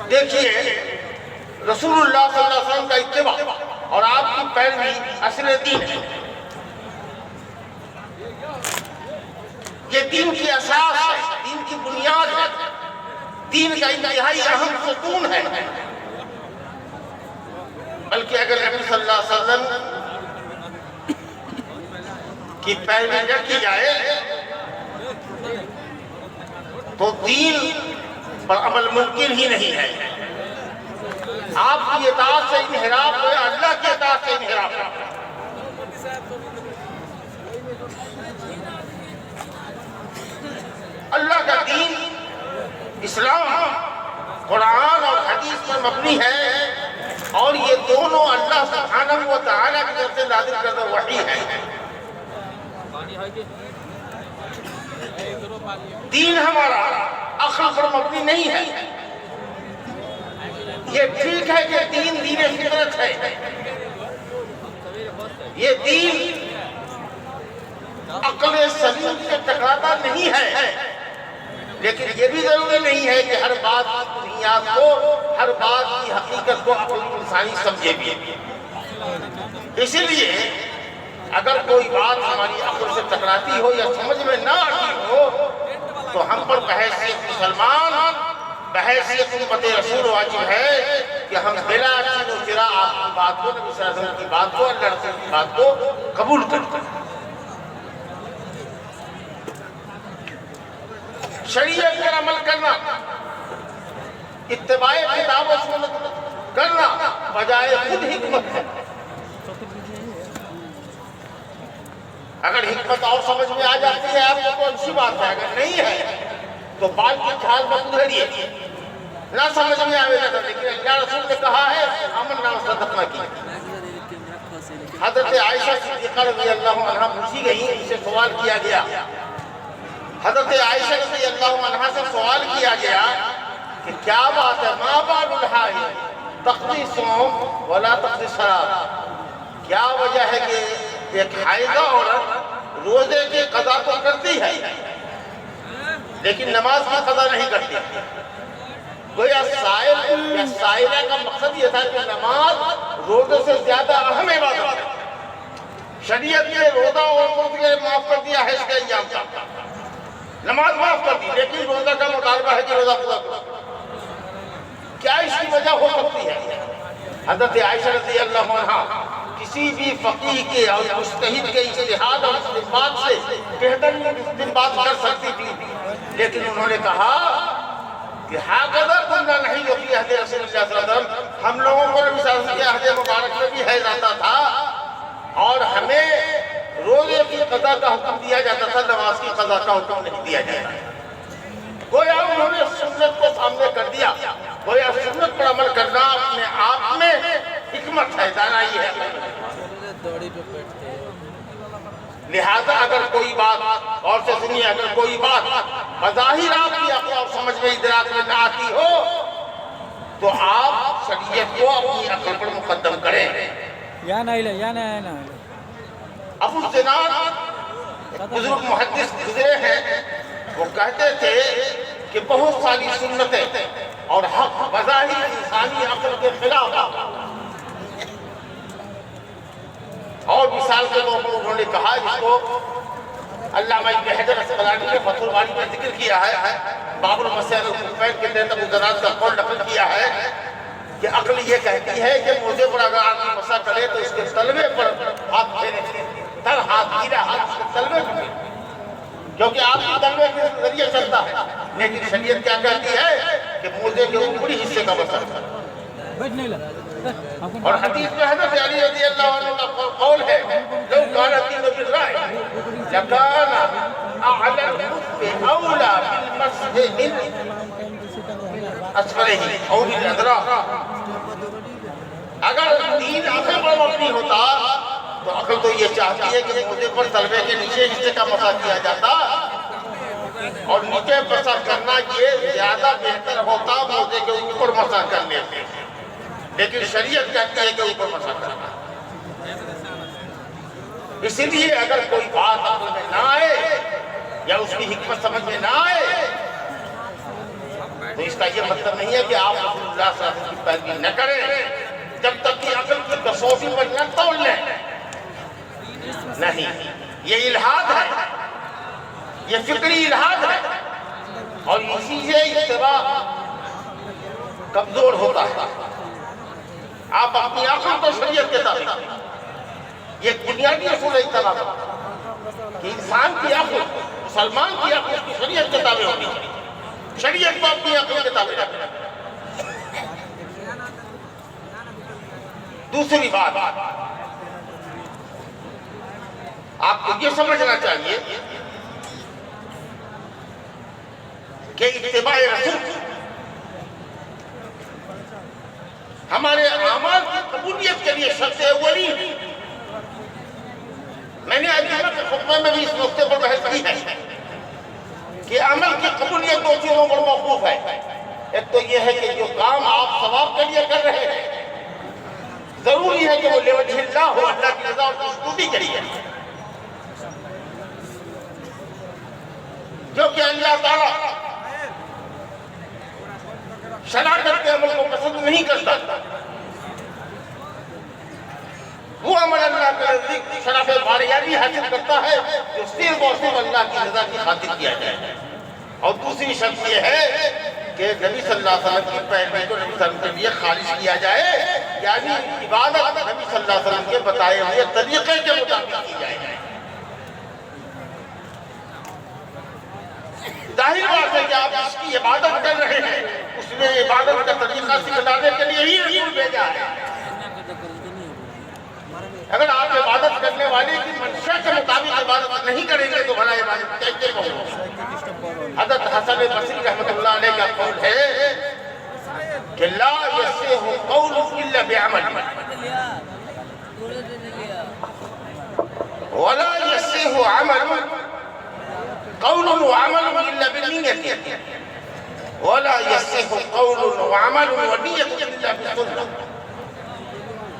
دیکھیے رسول اللہ صلی اللہ علیہ وسلم کا اتباع اور آپ کی پیروی اصل دین ہے. یہ دین کی اساس ہے, دین کی بنیاد ہے, دین کا انتہائی اہم ستون ہے. بلکہ اگر نبی صلی اللہ علیہ وسلم کی پیروی نہ کی جائے تو دین پر عمل ممکن ہی نہیں ہے. آپ کی اطاعت سے انحراف ہو یا اللہ کی اطاعت سے انحراف ہو, اللہ کا دین اسلام قرآن اور حدیث پر مبنی ہے, اور یہ دونوں اللہ سبحانہ و تعالیٰ کی طرف سے نازل کردہ وحی ہے. دین ہمارا عقل پر مبنی نہیں ہے. یہ ٹھیک ہے کہ دین دین فطرت ہے, یہ دین عقل سلیم سے ٹکراتا نہیں ہے, لیکن یہ بھی ضروری نہیں ہے کہ ہر بات کی بنیاد کو, ہر بات کی حقیقت کو عقل انسانی سمجھے بھی. اسی لیے اگر کوئی بات ہماری عقل سے ٹکراتی ہو یا سمجھ میں نہ آتی ہو تو ہم پر بحیثیت مسلمان, بحیثیت امت رسول واجب ہے کہ ہم بلا چین و چرا آپ کی بات کو, نبی صلی اللہ علیہ وسلم کی بات کو, اللہ رسول کی بات کو قبول کریں. شریعت پر عمل کرنا, اتباع کتاب و سنت کرنا بجائے خود حکمت ہے. اگر حکمت اور سمجھ میں آ جاتی ہے آپ کو تو اچھی بات ہے, اگر نہیں ہے تو بال کی کھال میں ادھریے. نہ سمجھ میں آئے گا لیکن اللہ رسول نے کہا ہے آمنا و صدقنا کی. حضرت عائشہ صدیقہ رضی اللہ عنہا پوچھی گئی, ان سے سوال کیا گیا, حضرت عائشہ رضی اللہ عنہا سے سوال کیا گیا کہ کیا بات ہے, ما بال الحائض تقضی صوم ولا تقضی صلاۃ, کیا وجہ ہے کہ ایک حائضہ عورت روزے کی قضا تو کرتی ہے لیکن نماز کی قضا نہیں کرتی. گویا سائل یا سائلہ کا مقصد یہ تھا کہ نماز روزے سے زیادہ اہم عبادت ہے. شریعت نے روزہ عورتوں کے لیے معاف کر دیا ہے, اس کا انجام تھا, نماز معاف کر دی, لیکن روزہ کا مطالبہ ہے کہ روزہ پورا کرو. کیا اس کی وجہ ہو سکتی ہے؟ حضرت عائشہ رضی اللہ عنہا کسی بھی فقیہ کے اور مجتہد کے اجتہاد اور استنباط سے بہتر استنباط کر سکتی تھی, لیکن انہوں نے کہا کہ ہاکذا کنا نحی فی عہد رسول اللہ صلی اللہ علیہ وسلم, ہم لوگوں کو نبی صلی اللہ علیہ وسلم کے عہد مبارک میں بھی حیض آتا تھا اور ہمیں روزے کی قضا کا حکم دیا جاتا تھا, نماز کی قضا کا حکم نہیں دیا جاتا. گویا انہوں نے سنت کو سامنے کر دیا. گویا سنت پر عمل کرنا اپنے آپ میں حکمت ہے, دانائی ہے. لہذا اگر کوئی بات اور سے سنیے, اگر کوئی بات بظاہر آپ کی عقل اور سمجھ میں ادراک میں نہ آتی ہو تو آپ شریعت کو اپنی عقل پر مقدم کریں. ابو الزناد بزرگ محدث گزرے ہیں, وہ کہتے تھے کہ بہت ساری سنتیں اور حق بظاہر انسانی عقل کے خلاف, اور مثال کے طور پر انہوں نے کہا جس کو علامہ ابن حجر اسقلانی نے فتح الباری میں ذکر کیا ہے, باب المسائل الخفین کے تحت ابو الزناد کا قول نقل کیا ہے کہ عقل یہ کہتی ہے کہ موزے پر اگر آدمی مسا کرے تو اس کے تلوے پر ہاتھ پھیرے, تر ہاتھ گیرا ہاتھ اس کے تلوے پر, کیونکہ آپ کی تلوے کے ذریعے چلتا ہے. لیکن شریعت کیا کہتی ہے کہ موزے کے اوپری حصے کا مسا کرے. اور حدیث میں حضرت علی رضی اللہ عنہ کا قول ہے, لو کان الدین بالرأی لکان اعلی الخف اولا بالمسح من اسفلہ او بالادرا. اگر دین عقل پر مبنی ہوتا تو عقل تو یہ چاہتی ہے کہ موزے پر تلوے کے نیچے حصے کا مسح کیا جاتا, اور نیچے مسح کرنا یہ زیادہ بہتر ہوتا موزے کے اوپر مسح کرنے سے. لیکن شریعت کہتی ہے کہ اوپر مسح کرنا. اسی لیے اگر کوئی بات عقل میں نہ آئے یا اس کی حکمت سمجھ میں نہ آئے تو اس کا یہ مطلب نہیں ہے کہ آپ رسول اللہ صلی اللہ علیہ وسلم کی پیروی نہ کریں جب تک کہ عقل کی کسوٹی پر نہ تول لیں. نہیں، یہ الحاد ہے، یہ فکری الحاد ہے، اور اسی سے اتباع کمزور ہوتا ہے. آپ اپنی عقل کو شریعت کے تابع، یہ بنیادی اصول ہے اتباع کا کہ انسان کی عقل، مسلمان کی عقل کی شریعت کے تابع ہونی چاہیے. شریعت کو اپنی عقل کے تابع رکھنا. دوسری بات، آپ کو یہ سمجھنا چاہیے کہ اتباع رسول ہمارے اعمال کی قبولیت کے لیے شرط اولی. میں نے جمعہ کے خطبے میں بھی اس نقطے پر بحث کی ہے کہ عمل کی قبولیت دو چیزوں پر موقوف ہے. ایک تو یہ ہے کہ جو کام آپ ثواب کے لیے کر رہے ہیں ضروری ہے کہ وہ لوجہ اللہ ہو، اللہ کی رضا اور خوشنودی کے لیے، کیونکہ اللہ تعالیٰ شراکت کے عمل کو پسند نہیں کرتا. وہ عمل اللہ کے نزدیک شرف باریابی حاصل کرتا ہے جو صرف اور صرف اللہ کی رضا کی خاطر کیا جائے. اور دوسری شرط یہ ہے کہ نبی صلی اللہ علیہ وسلم کی پیروی کو نبی صلی اللہ علیہ وسلم کے لیے خالص کیا جائے، یعنی عبادت نبی صلی اللہ علیہ وسلم کے بتائے ہوئے طریقے کے مطابق کی جائے. ظاہر بات ہے کہ آپ جس کی عبادت کر رہے ہیں اس نے عبادت کا طریقہ سکھلانے کے لیے ہی رسول بھیجا ہے. اگر آپ عبادت کرنے والے کی منشا کے مطابق عبادت نہیں کریں گے تو بھلا عبادت کیسے ہوگی؟ حضرت حسن بصری رحمۃ اللہ علیہ کا قول ہے کہ لا یصح قول الا بعمل ولا یصح عمل قول وعمل الا بالنیة ولا یصح قول وعمل ونیة الا بالسنة.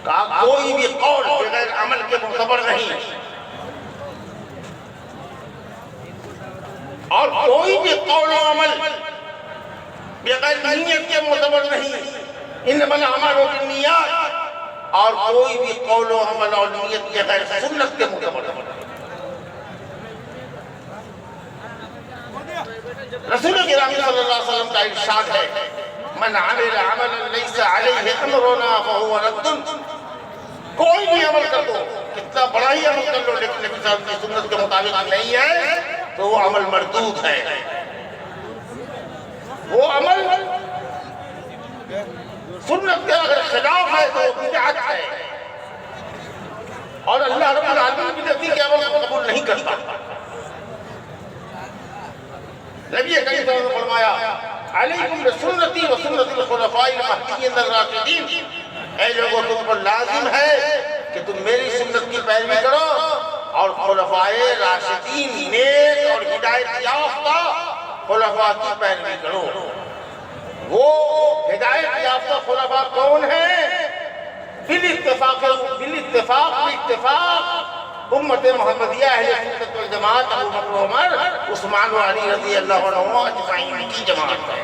کہا کوئی بھی قول بغیر عمل کے معتبر نہیں، اور کوئی بھی قول و عمل بغیر نیت کے معتبر نہیں. انما الاعمال بالنیات، اور کوئی بھی قول و عمل اور نیت بغیر سنت کے معتبر نہیں. رسول گرامی صلی اللہ علیہ وسلم کا ارشاد ہے من عمل عملا لیس علیہ امرنا فهو رد. کوئی بھی عمل کر دو، کتنا بڑا ہی عمل کر لو، لیکن نبی صلی اللہ علیہ وسلم کی سنت کے مطابق نہیں ہے تو وہ عمل مردود ہے. وہ عمل سنت کے اگر خلاف ہے تو بدعت ہے، اور اللہ رب العالمین بدعتی کے عمل کو قبول نہیں کرتا. نبی کریم صلی اللہ علیہ وسلم نے فرمایا علیکم بسنتی و سنت الخلفاء المہدیین الراشدین. اے لوگوں تم پر لازم ہے کہ تم میری سنت کی پیروی کرو اور خلفائے راشدین نیک اور ہدایت یافتہ خلفاء کی پیروی کرو. وہ ہدایت یافتہ خلفاء کون ہیں؟ بالاتفاق امت محمدیہ اہل سنت والجماعت ابو بکر و عمر عثمان و علی رضی اللہ عنہ اجمعین کی جماعت ہے.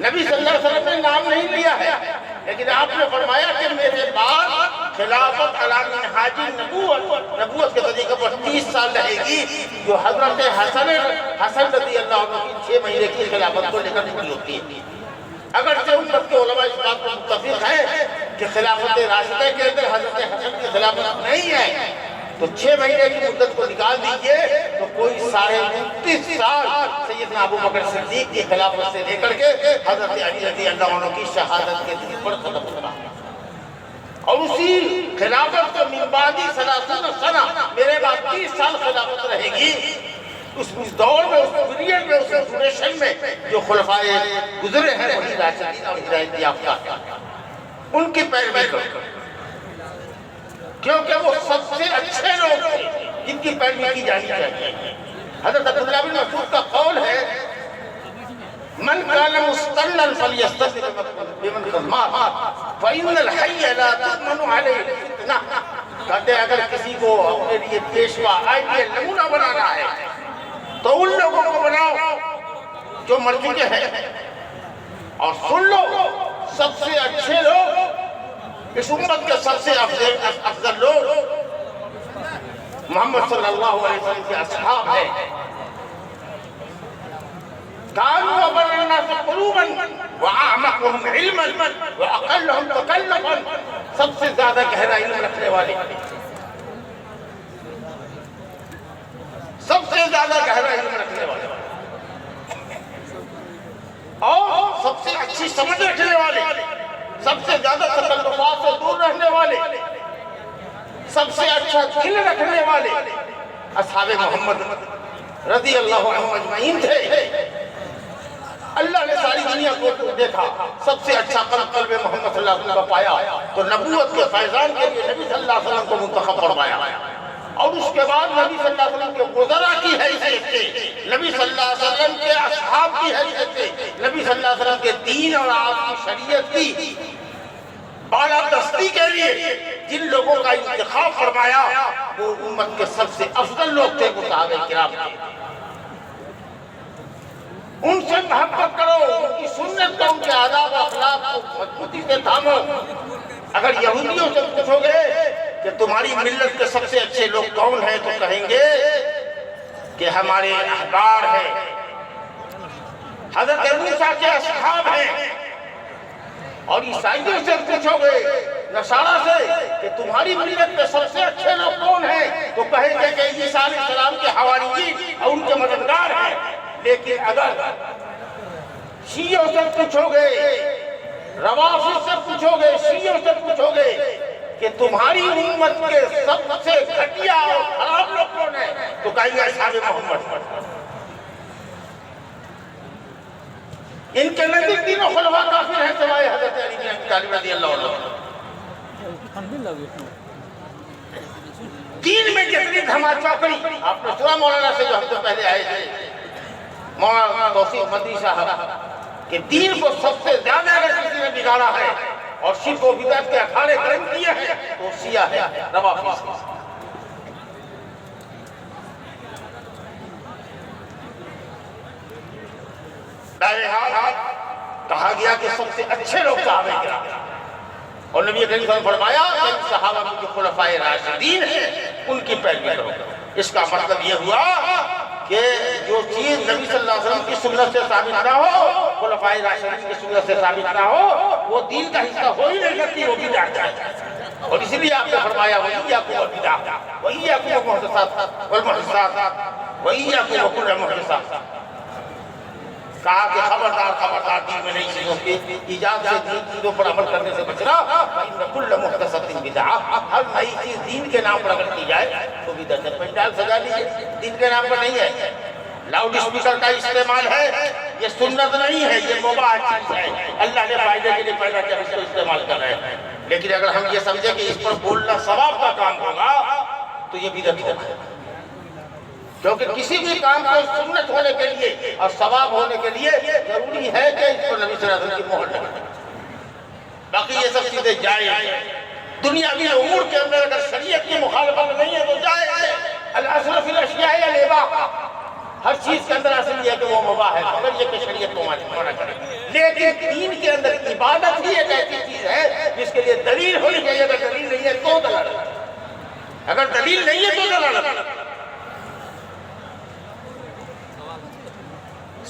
نبی صلی اللہ علیہ وسلم نے نام نہیں لیا ہے، لیکن آپ نے فرمایا کہ میرے بعد خلافت علی منہاج نبوت کے طریقے پر 30 سال رہے گی، جو حضرت حسن رضی اللہ عنہ کی 6 مہینے کی خلافت کو لے کر پوری ہوتی ہے. اگرچہ امت کے علماء اس بات پر متفق ہیں کہ خلافت راشدہ کے اندر حضرت حسن کی خلافت نہیں ہے، تو 6 مہینے کی مدت کو نکال دیجئے تو کوئی 29.5 سال سیدنا ابو بکر صدیق کی خلافت سے لے کر کے حضرت علی رضی اللہ عنہ کی شہادت کے دن پر ختم ہوگا. اور اسی خلافت کو من بعدی 30 سنہ، میرے بعد 30 سال خلافت رہے گی. اس دور میں، اس پیریڈ میں، اس ڈیوریشن میں جو خلفائے گزرے ہیں وہی راشدین اور ہدایت یافتہ، ان کی پیروی کرو، کیونکہ وہ سب سے اچھے لوگ تھے جن کی پیروی کی جانی چاہیے. حضرت عبداللہ بن مسعود کا قول ہے من کان مستلا فلیستتر بمن قد مات فإن الحی لا تؤمن علیہ الفتنہ. کہتے ہیں اگر کسی کو اپنے لیے پیشوا آئیڈیل نمونہ بنانا ہے تو ان لوگوں کو بناؤ جو مر چکے ہیں، اور سن لو سب سے اچھے لوگ، اس امت کے سب سے افضل لوگ محمد صلی اللہ علیہ وسلم کے اصحاب ہیں۔ كانوا أبر الناس قلوبا وأعمقهم علما وأقلهم تكلفا، سب سے زیادہ گہرا علم رکھنے والے، سب سے زیادہ گہرا علم رکھنے والے، اور سب سے اچھی سمجھ رکھنے والے، سب سے زیادہ تکلفات سے دور رہنے والے، سب سے اچھا دل رکھنے والے اصحاب محمد رضی اللہ عنہم اجمعین تھے۔ اللہ نے ساری دنیا کو دیکھا، سب سے اچھا قلب محمد صلی اللہ علیہ وسلم کا پایا، تو نبوت کے فیضان کے لیے نبی صلی اللہ علیہ وسلم کو منتخب فرمایا، اور اس کے بعد نبی صلی اللہ علیہ وسلم کے وزراء کی حیثیت سے، نبی صلی اللہ علیہ وسلم کے اصحاب کی حیثیت سے، نبی صلی اللہ علیہ وسلم کے دین اور آپ کی شریعت کی بالادستی کے لیے جن لوگوں کا انتخاب فرمایا وہ امت کے سب سے افضل لوگ تھے، وہ صحابہ کرام تھے۔ ان سے محبت کرو، ان کی سنت کو، ان کے آداب و اخلاق کو مضبوطی سے تھامو۔ اگر یہودیوں سے پوچھو گے کہ تمہاری ملت کے سب سے اچھے لوگ کون ہیں، تو کہیں گے کہ ہمارے احبار ہیں، حضرت موسیٰ کے اصحاب ہیں۔ اور عیسائیوں سے پوچھو گے، نصارہ سے، کہ تمہاری ملت کے سب سے اچھے لوگ کون ہیں، تو کہیں گے کہ عیسیٰ علیہ السلام کے حواریین اور ان کے مددگار ہیں۔ لیکن اگر شیعوں سے پوچھو گے، روافض سے پوچھو گے، شیعوں سے پوچھو گے کہ تمہاری امت کے سب سے گھٹیا اور خراب لوگ کون ہیں، تو کہیں گے اصحاب محمد۔ ان کے نزدیک تینوں خلفاء کافر ہیں سوائے حضرت علی بن ابی طالب رضی اللہ عنہ۔ دین میں جتنی دھما چوکڑی، آپ نے سنا مولانا سے جو ہم سے پہلے آئے تھے، مولانا توفیق مدنی صاحب، کہ دین کو سب سے زیادہ اگر کسی نے بگاڑا ہے اور شرک و بدعت کے اکھاڑے قائم کیے ہیں تو شیعہ ہے، روافض۔ بہرحال کہا گیا کہ سب سے اچھے لوگ صحابہ کرام، اور نبی کریم صلی اللہ علیہ وسلم نے فرمایا کہ صحابہ کے خلفائے راشدین ہیں، ان کی پیروی کرو۔ اس کا مطلب یہ ہوا کہ جو چیز نبی صلی اللہ علیہ وسلم کی سنت سے ثابت نہ ہو، خلفائے راشدین کی سنت سے ثابت نہ ہو، وہ دین کا حصہ ہو ہی نہیں سکتی، وہ بدعت ہے۔ اور اسی لیے آپ نے فرمایا وَإِيَّاكُمْ وَالْبِدْعَةَ وَإِيَّاكُمْ وَالْمُحْدَثَاتِ وَإِيَّاكُمْ وَكُلَّ مُحْدَثَةٍ۔ کہا کہ خبردار خبردار دین میں نئی چیزوں کی ایجاد سے، نئی چیزوں پر عمل کرنے سے بچنا۔ فَإِنَّ كُلَّ مُحْدَثَةٍ بِدْعَةٍ، ہر نئی چیز دین کے نام پر اگر کی جائے تو بدعت ہے۔ پنڈال سجا لیجیے، دین کے نام پر نہیں ہے۔ لاؤڈ اسپیکر کا استعمال ہے، یہ سنت نہیں ہے، یہ مباح چیز ہے، اللہ نے فائدے کے لیے پیدا کیا، اس کو استعمال کر رہے ہیں۔ لیکن اگر ہم یہ سمجھیں کہ اس پر بولنا ثواب کا کام ہوگا تو یہ بدعت ہے، کیونکہ کسی بھی کام کو سنت ہونے کے لیے اور ثواب ہونے کے لیے ضروری ہے کہ اس پر نبی صلی اللہ علیہ وسلم کی مہر لگے۔ باقی یہ سب چیزیں جائز ہیں، دنیاوی امور کے اندر اگر شریعت کی مخالفت نہیں ہے تو جائز ہے۔ الاصل فی الاشیاء الاباحہ، ہر چیز کے اندر اصل یہ ہے کہ وہ مباح ہے، مگر یہ کہ شریعت کو منع کرے۔ لیکن دین کے اندر عبادت ہی ایک ایسی چیز ہے جس کے لیے دلیل ہونی چاہیے، اگر دلیل نہیں ہے تو دلالت، اگر دلیل نہیں ہے تو دلالت۔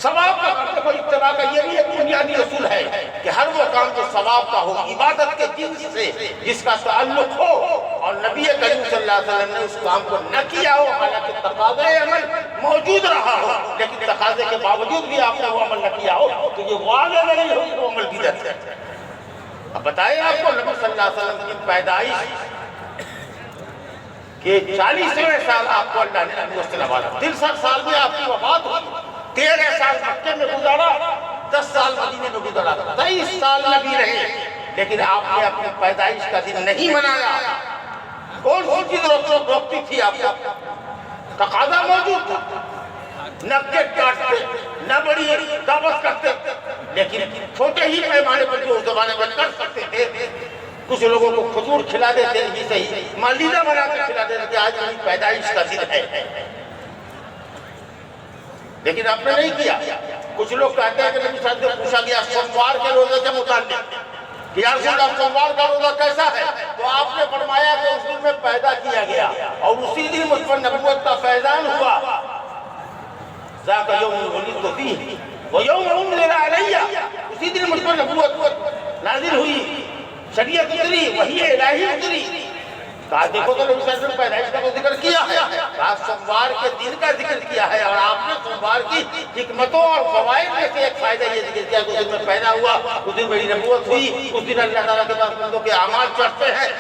ثواب کا دیکھو اتباع کا یہ بھی ایک بنیادی اصول ہے کہ ہر وہ کام جو ثواب کا ہو، عبادت کے جنس سے جس کا تعلق ہو، اور نبی کریم صلی اللہ علیہ وسلم نے اس کام کو نہ کیا ہو، حالانکہ تقاضۂ عمل موجود رہا ہو، لیکن تقاضے کے باوجود بھی آپ نے وہ عمل نہ کیا ہو تو یہ واضح نہیں ہو کہ وہ عمل بدعت ہے۔ اب بتائیں آپ کو نبی صلی اللہ علیہ وسلم کی پیدائش کہ 40ویں سال آپ کو اللہ نے نبوت سے نوازا، 63 سال میں آپ کی وفات ہوئی، 13 سال مکے میں گزارا، 10 سال مدینے میں گزارا، 23 سال نبی رہے، لیکن آپ نے اپنی پیدائش کا دن نہیں منایا۔ کون سی چیز روکتی تھی آپ کو؟ تقاضا موجود تھا، نہ کیک کاٹتے، نہ بڑی دعوت کرتے، لیکن چھوٹے ہی پیمانے پر جو اس زمانے میں کر سکتے تھے، کچھ لوگوں کو کھجور کھلا دیتے ہی صحیح، مالیدہ بنا کر کھلا دیتے، آج میری پیدائش کا دن ہے۔ لیکن آپ نے نہیں کیا۔ کچھ لوگ کہتے ہیں کہ نبی صلی اللہ علیہ وسلم سے پوچھا گیا سوموار کے روزے کے متعلق کہ یا رسول اللہ سوموار کا روزہ کیسا ہے، تو آپ نے فرمایا کہ اس دن میں پیدا کیا گیا اور اسی دن مجھ پر نبوت کا فیضان ہوا۔ ذاک یوم ولدت فیہ ویوم انزل علیہ، اسی دن مجھ پر نبوت نازل ہوئی، شریعت اتری، وحی الہی اتری۔ کہا دیکھو تو نبی صلی اللہ علیہ وسلم پیدائش کا تو ذکر کیا ہے، کہا سوموار کے دن کا ذکر کیا ہے، اور آپ نے سوموار کی حکمتوں اور فوائد میں سے ایک فائدہ یہ ذکر کیا کہ اس دن میں پیدا ہوا، اس دن میری نبوت ہوئی، اس دن اللہ تعالیٰ کے پاس بندوں کے اعمال چڑھتے ہیں۔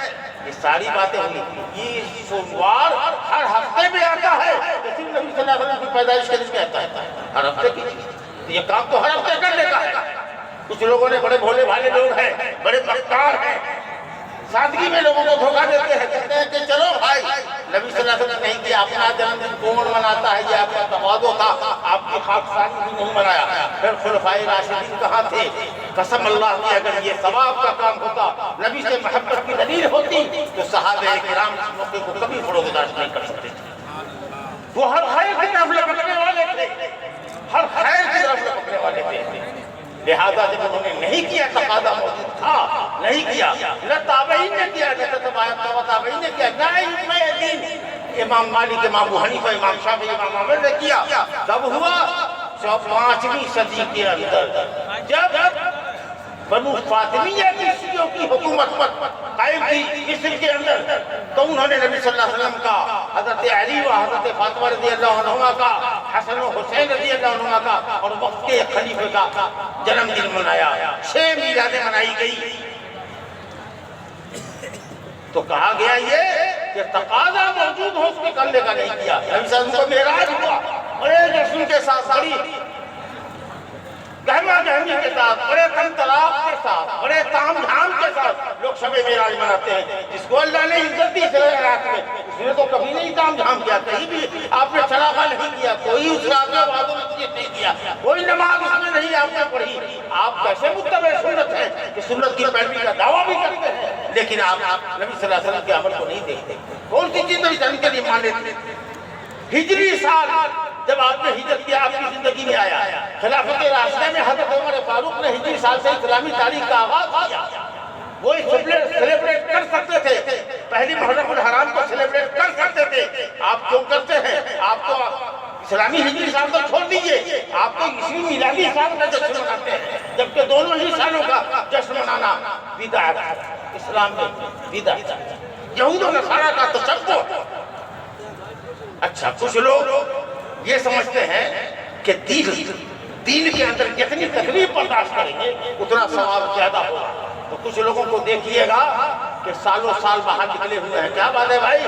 یہ ساری باتیں ہوئی، یہ سوموار ہر ہفتے میں آتا ہے، لیکن نبی صلی اللہ علیہ وسلم کی پیدائش کے دن میں آتا ہے ہر ہفتے کی۔ یہ کام تو ہر ہفتے کرنے کا ہے۔ کچھ لوگوں نے بڑے بھولے بھالے لوگ ہیں، بڑے بختار ہیں، سادگی میں لوگوں کو دھوکہ دیتے ہیں، کہتے ہیں کہ چلو بھائی نبی صلی اللہ علیہ وسلم نے نہیں کیا، اپنا جنم دن کون مناتا ہے، یہ آپ کا تواضع تھا، آپ کی خاکساری بھی نہیں منایا۔ پھر خلفائے راشدین کہاں تھے؟ قسم اللہ کی اگر یہ ثواب کا کام ہوتا، نبی سے محبت کی دلیل ہوتی، تو صحابہ کرام اس موقع کو کبھی فروگزاشت نہیں کر سکتے تھے۔ وہ ہر خیر کی طرف لپکنے والے تھے، ہر خیر کی طرف لپکنے والے تھے۔ لہذا جب انہوں نے نہیں کیا، تقاضا موجود تھا، نہیں کیا، نہ تابعین نے کیا، نہ تابعین نے کیا، نہ ائمہ دین امام مالک، امام ابو حنیفہ، امام شافعی، امام احمد نے کیا۔ تب ہوا 5ویں صدی کے اندر جب بنو فاطمیہ کی شیعوں کی حکومت قائم تھی مصر کے اندر، تو انہوں نے نبی صلی اللہ علیہ وسلم کا، حضرت علی و حضرت فاطمہ رضی اللہ عنہما کا، حسن و حسین رضی اللہ عنہما کا اور وقت کے خلیفہ کا جنم دن منایا، 6 میلادیں منائی گئی۔ تو کہا گیا یہ کہ تقاضا موجود ہو اس کے کرنے کا نہیں کیا۔ نبی صلی اللہ علیہ وسلم کو معراج ہوا، بڑے جشن کے ساتھ، بڑی گہما گہمی کے ساتھ، بڑے تن طلاق کے ساتھ، بڑے تام جھام کے ساتھ لوگ شب معراج مناتے ہیں۔ جس کو اللہ نے عزت دی اس رات میں، اس نے تو کبھی نہیں تام جھام کیا، کہیں بھی آپ نے چراغاں نہیں کیا، کوئی اس رات میں وعدہ نصیحت نہیں کیا، کوئی نماز اس میں نہیں آپ نے پڑھی۔ آپ کیسے متبع سنت ہیں کہ سنت کی پیروی کا دعویٰ بھی کرتے ہیں، لیکن آپ نبی صلی اللہ علیہ وسلم کے عمل کو نہیں دیکھتے۔ کون سی چیز نبی صلی اللہ علیہ وسلم کے لیے مان لیتے؟ ہجری سال جب آپ نے ہجرت کیا، آپ کی زندگی میں آیا، خلافت راشدہ میں حضرت عمر فاروق نے ہجری سال سے اسلامی تاریخ کا آغاز کیا۔ وہ سیلیبریٹ کر سکتے تھے، پہلی محرم الحرام کو سیلیبریٹ کر سکتے تھے، آپ کیوں کرتے ہیں؟ آپ کو اسلامی ہجری سال تو چھوڑ دیجئے، آپ کو عیسوی میلادی سال کا جشن مناتے ہیں، جبکہ دونوں ہی سالوں کا جشن منانا بدعت ہے، اسلام میں بدعت ہے، یہود و نصارہ کا تشبہ۔ اچھا، کچھ لوگ یہ سمجھتے ہیں کہ دین کے اندر جتنی تکلیف برداشت کریں گے اتنا ثواب زیادہ ہوگا۔ تو کچھ لوگوں کو دیکھیے گا کہ سالوں سال باہر نکلے ہوئے ہیں، کیا بات ہے بھائی،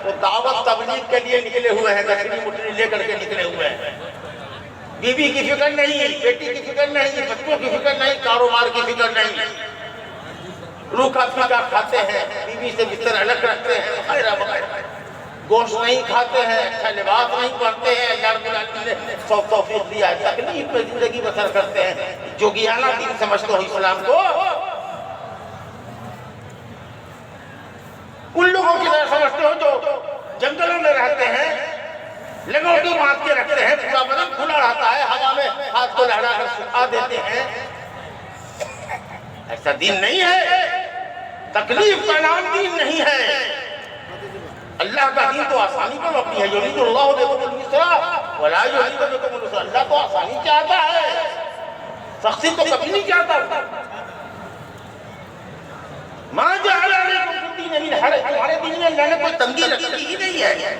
وہ دعوت تبلیغ کے لیے نکلے ہوئے ہیں، گٹھڑی مٹری لے کر کے نکلے ہوئے ہیں، بیوی کی فکر نہیں، بیٹی کی فکر نہیں، بچوں کی فکر نہیں، کاروبار کی فکر نہیں، روکھا پھیکا کھاتے ہیں، بیوی سے بستر الگ رکھتے ہیں، وغیرہ وغیرہ، گوشت نہیں کھاتے ہیں، اچھا لباس نہیں پہنتے ہیں، اللہ رب العالمین نے توفیق دیا ہے، تکلیف میں زندگی بسر کرتے ہیں، جوگیانہ دین سمجھتے ہو اسلام کو، ان لوگوں کی طرح سمجھتے ہو جو جنگلوں میں رہتے ہیں، لنگوٹی باندھ کے رکھتے ہیں، پورا بدن کھلا رہتا ہے، ہوا میں ہاتھ کو لہرا کر سکھا دیتے ہیں۔ ایسا دین نہیں ہے، تکلیف کا نام دین نہیں ہے۔ اللہ کا دین تو آسانی پر مبنی ہے، یرید اللہ بکم الیسر ولا یرید بکم العسر، اللہ تو آسانی چاہتا ہے، سختی تو کبھی نہیں چاہتا۔ ما جعل علیکم فی الدین من حرج، ہمارے دین میں اللہ نے کوئی تنگی رکھی ہی نہیں ہے۔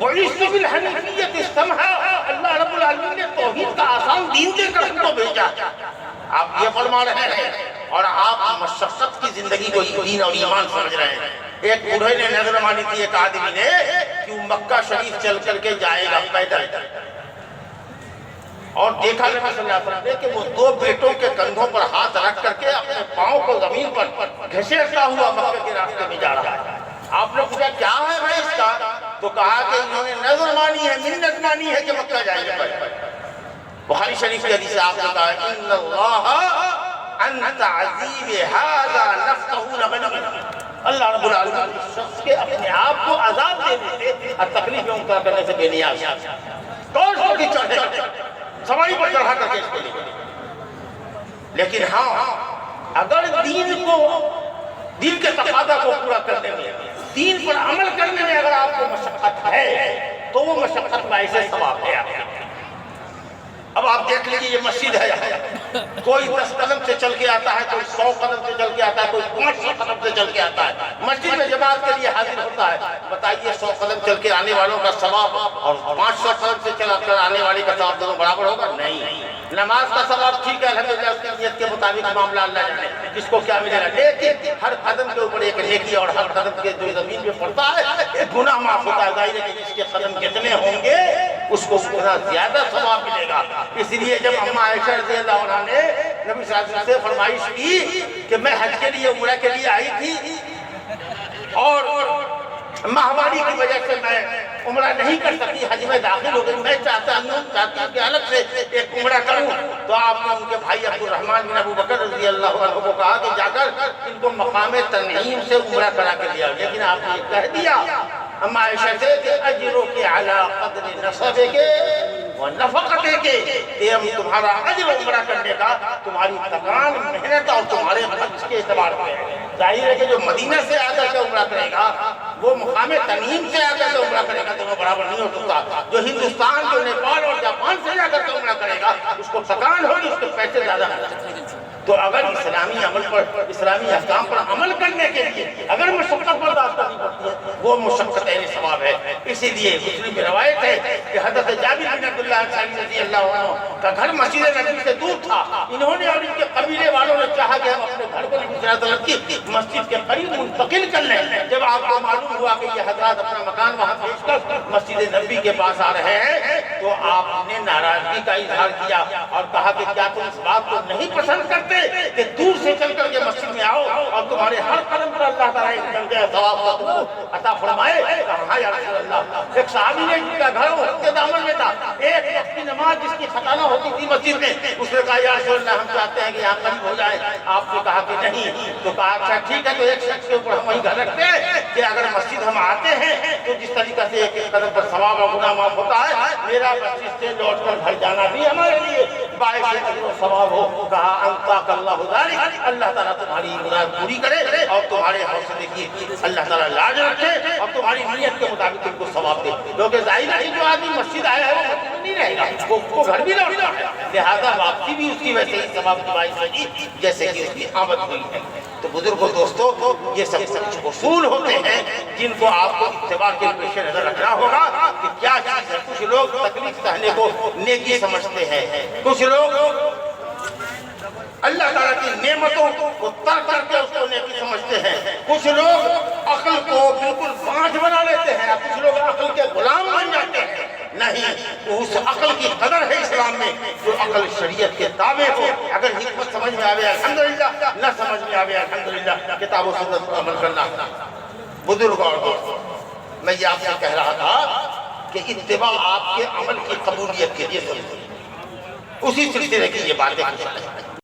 وَعِزْتُ بِالْحَنِیفِیَّةِ السَّمْحَةِ، اللہ رب العالمین نے توحید کا آسان دین دے کر ہم کو بھیجا۔ آپ یہ فرما رہے ہیں اور آپ مشقت کی زندگی کو دین اور ایمان سمجھ رہے ہیں۔ ایک بوڑھے نے نظر مانی تھی ایک آدمی نے کہ وہ مکہ شریف چل کر کے جائے گا پیدل، اور دیکھا نبی صلی اللہ علیہ وسلم نے کہ وہ 2 بیٹوں کے کندھوں پر ہاتھ رکھ کر کے اپنے پاؤں کو زمین پر گھسیٹتا ہوا مکہ کے راستے میں جا رہا ہے۔ آپ نے پوچھا کیا ہے بھائی اس کا؟ تو کہا کہ انہوں نے نظر مانی ہے، منت مانی ہے کہ مکہ جائیں گے۔ بخاری شریف کی حدیث آپ نے کہا ان اللہ عن تعذیب ھذا نفسہ لغنی، اللہ رب العالمین اس شخص کے اپنے آپ کو عذاب دینے سے اور تکلیفیں مبتلا کرنے سے بے نیاز ہے۔ کون سو کی چڑھے سواری پر چڑھا کر کے اس کو لے، لیکن ہاں اگر دین کے تقاضا کو پورا کرنے میں، دین پر عمل کرنے میں اگر آپ کو مشقت ہے تو وہ مشقت باعث ثواب ہے آپ کے۔ اب آپ دیکھ لیجیے یہ مسجد ہے، کوئی 10 قدم سے چل کے آتا ہے، کوئی 100 قدم سے چل کے آتا ہے، کوئی 500 قدم سے چل کے آتا ہے، مسجد میں جماعت کے لیے حاضر ہوتا ہے۔ بتائیے 100 قدم چل کے آنے والوں کا ثواب اور 500 قدم سے چل کر آنے والے کا ثواب دونوں برابر ہوگا؟ نہیں۔ نماز کا ثواب ٹھیک ہے الحمدللہ، اس کی نیت کے مطابق معاملہ اللہ جانے جس کو کیا ملے گا، لیکن ہر قدم کے اوپر ایک نیکی اور ہر قدم کے جو زمین پہ پڑتا ہے ایک گناہ معاف ہوتا ہے۔ ظاہر ہے کہ جس کے قدم کتنے ہوں گے اس کو اتنا زیادہ ثواب ملے گا۔ اس لیے جب اماں عائشہ رضی اللہ عنہ نے نبی صلی اللہ علیہ وسلم سے فرمائش کی کہ میں حج کے لیے عمرہ کے لیے آئی تھی اور ماہواری کی وجہ سے میں عمرہ نہیں کر سکتی، حج میں داخل ہو گئی، میں چاہتی ہوں کہ الگ سے ایک عمرہ کروں، تو آپ نے ان کے بھائی عبد الرحمن بن ابو بکر رضی اللہ عنہ کو کہا کہ جا کر ان کو مقام تنعیم سے عمرہ کرا کے لیا۔ لیکن آپ نے کہہ دیا اماں عائشہ سے کہ اجرک علی قدر نسبک ونفقتک، کہ ہم تمہارا اجر عمرہ کرنے کا تمہاری تکان محنت اور تمہارے خرچ کے اعتبار سے ہے۔ ظاہر ہے کہ جو مدینہ سے آ کر کے عمرہ کرے گا وہ مقام تنعیم سے آ کر کے عمرہ کرے گا تو وہ برابر نہیں ہو سکتا۔ جو ہندوستان جو نیپال اور جاپان سے جا کر کے عمرہ کرے گا اس کو تکان ہوگی، اس کے پیسے زیادہ ہیں۔ تو اگر اسلامی عمل پر، اسلامی احکام پر عمل کرنے کے لیے اگر مشقت برداشت کرنی پڑتی ہے وہ مشقت عین ثواب ہے۔ اسی لیے مسلم میں روایت ہے کہ حضرت جابر بن عبد اللہ انصاری رضی اللہ عنہ کا گھر مسجد نبی سے دور تھا، انہوں نے اور ان کے قبیلے والوں نے چاہا کہ ہم اپنے گھر کو نبی صلی اللہ علیہ وسلم کی مسجد کے قریب منتقل کر لیں۔ جب آپ کو معلوم ہوا کہ یہ حضرات اپنا مکان وہاں بھیج کر مسجد نبی کے پاس آ رہے ہیں تو آپ نے ناراضگی کا اظہار کیا اور کہا کہ کیا تم اس بات کو نہیں پسند کرتے کہ دور سے چل کر کے مسجد میں آؤ اور تمہارے ہر قدم پر اللہ تعالیٰ ایک درجہ ثواب کا تم کو عطا فرمائے؟ کہا یا رسول اللہ۔ ایک صحابی نے جن کا گھر وقت کے دامن میں تھا، ایک وقت کی نماز جس کی خطا نہ ہوتی تھی مسجد میں، اس نے کہا یا رسول اللہ ہم چاہتے ہیں کہ یہاں قریب ہو جائے۔ آپ نے کہا کہ نہیں، تو کہا اچھا ٹھیک ہے، تو ایک شخص کے اوپر ہم وہی گھر رکھتے ہیں کہ اگر مسجد ہم آتے ہیں تو جس طریقہ سے ایک قدم پر ثواب اور گناہ معاف ہوتا ہے، میرا مسجد سے لوٹ کر گھر جانا بھی ہمارے لیے باعث اجر و ثواب ہو۔ کہا انطاق اللہ ذالک، اللہ تعالیٰ تمہاری مراد پوری کرے اور تمہارے حوصلے کی اللہ تعالیٰ لاج رکھے اور تمہاری نیت کے مطابق تم کو ثواب دے۔ کیونکہ ظاہر ہے کہ جو آدمی مسجد آیا ہے وہ مسجد میں نہیں رہے گا، وہ گھر بھی لوٹنا ہے، لہذا واپسی بھی اس کی ویسے ہی ثواب کی باعث ہوگی جیسے کہ اس کی آمد ہوئی ہے۔ تو بزرگوں دوستو، یہ سب کچھ اصول ہوتے ہیں جن کو آپ کو اتباع کے پیش نظر رکھنا ہوگا کہ کیا چیز ہے۔ کچھ لوگ تکلیف سہنے کو نیکی سمجھتے ہیں، کچھ لوگ اللہ تعالیٰ کی نعمتوں کو ترک کر کے اس کو نیکی سمجھتے ہیں، کچھ لوگ عقل کو بالکل بانجھ بنا لیتے ہیں، کچھ لوگ عقل کے غلام بن جاتے ہیں۔ نہیں، اس عقل کی قدر ہے اسلام میں جو عقل شریعت کے تابع ہو۔ اگر حکمت سمجھ میں آوے الحمدللہ، نہ سمجھ میں آوے الحمدللہ، کتاب و سنت پر عمل کرنا۔ بزرگ اور دوستوں، میں یہ آپ سے کہہ رہا تھا کہ اتباع آپ کے عمل کی قبولیت کے لیے ضروری ہے۔ اسی سلسلے کی یہ باتیں کچھ ہیں۔